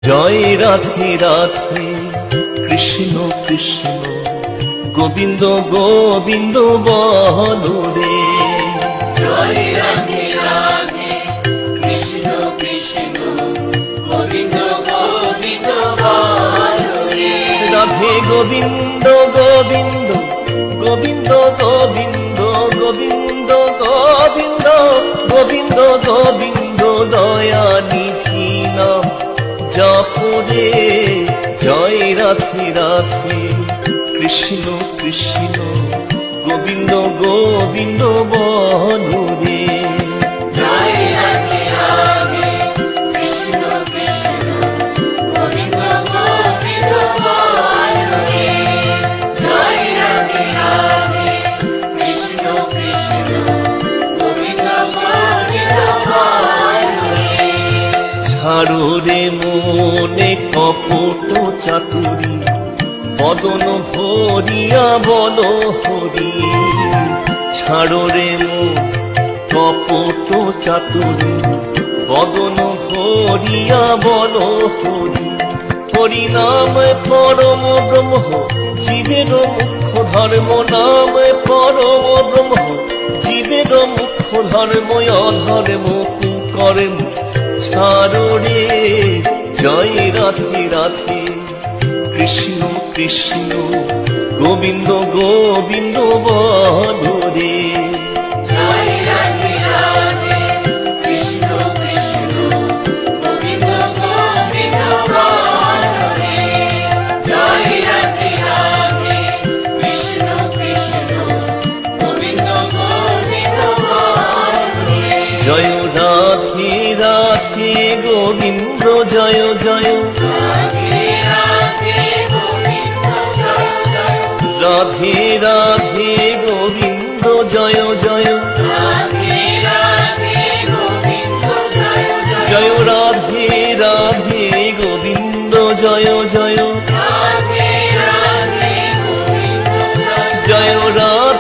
জয় রাধে রাধে কৃষ্ণ কৃষ্ণ গোবিন্দ গোবিন্দ বলো রে। জয় রাধে রাধে কৃষ্ণ কৃষ্ণ গোবিন্দ গোবিন্দ বলো রে। রাধে গোবিন্দ গোবিন্দ গোবিন্দ গোবিন্দ গোবিন্দ গোবিন্দ গোবিন্দ গোবিন্দ দয়া নিধি নাম জপরে। জয় রাধে রাধে কৃষ্ণ কৃষ্ণ গোবিন্দ গোবিন্দ বলো রে। জয় রাধে রাধে কৃষ্ণ কৃষ্ণ গোবিন্দ গোবিন্দ বলো রে। জয় রাধে রাধে কৃষ্ণ কৃষ্ণ গোবিন্দ গোবিন্দ বলো রে। ছাড়ো রে মনে কপট চাতুরী বদন ভরিয়া বলো হরি। ছাড়ো রে মন কপট চাতুরী বদন ভরিয়া বলো হরি। হরি নাম পরম ব্রহ্ম জীবের মুখ্য ধর্ম। নাম পরম ব্রহ্ম জীবের মুখ্য ধর্ম। অধর্ম কুকর্ম ছাড়ো রে। জয় রাধে রাধে কৃষ্ণ কৃষ্ণ গোবিন্দ গোবিন্দ বলো রে। জয় রাধে রাধে কৃষ্ণ কৃষ্ণ গোবিন্দ গোবিন্দ বলো রে। জয় রাধে রাধে কৃষ্ণ কৃষ্ণ গোবিন্দ গোবিন্দ বলো রে। জয় রাধে রাধে গোবিন্দ জয় জয়। রাধে রাধে গোবিন্দ জয় জয়। রাধে রাধে গোবিন্দ জয় জয়। রাধে রাধে গোবিন্দ জয় জয়। জয় রাধে রাধে গোবিন্দ জয় জয়। রাধে রাধে গোবিন্দ জয় জয়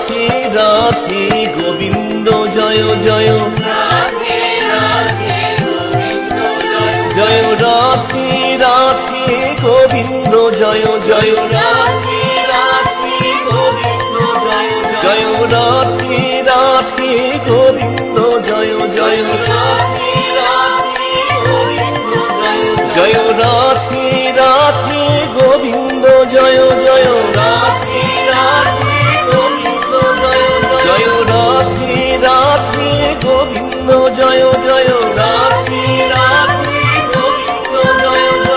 রাধে রাধে গোবিন্দ জয় জয়। রাধে রাধে গোবিন্দ জয় জয় রাধে রাধে গোবিন্দ জয় জয়। রাধে রাধে গোবিন্দ জয় জয়। রাধে রাধে গোবিন্দ জয় জয়। রাধে রাধে গোবিন্দ জয় জয়। রাধে রাধে গোবিন্দ জয় জয়।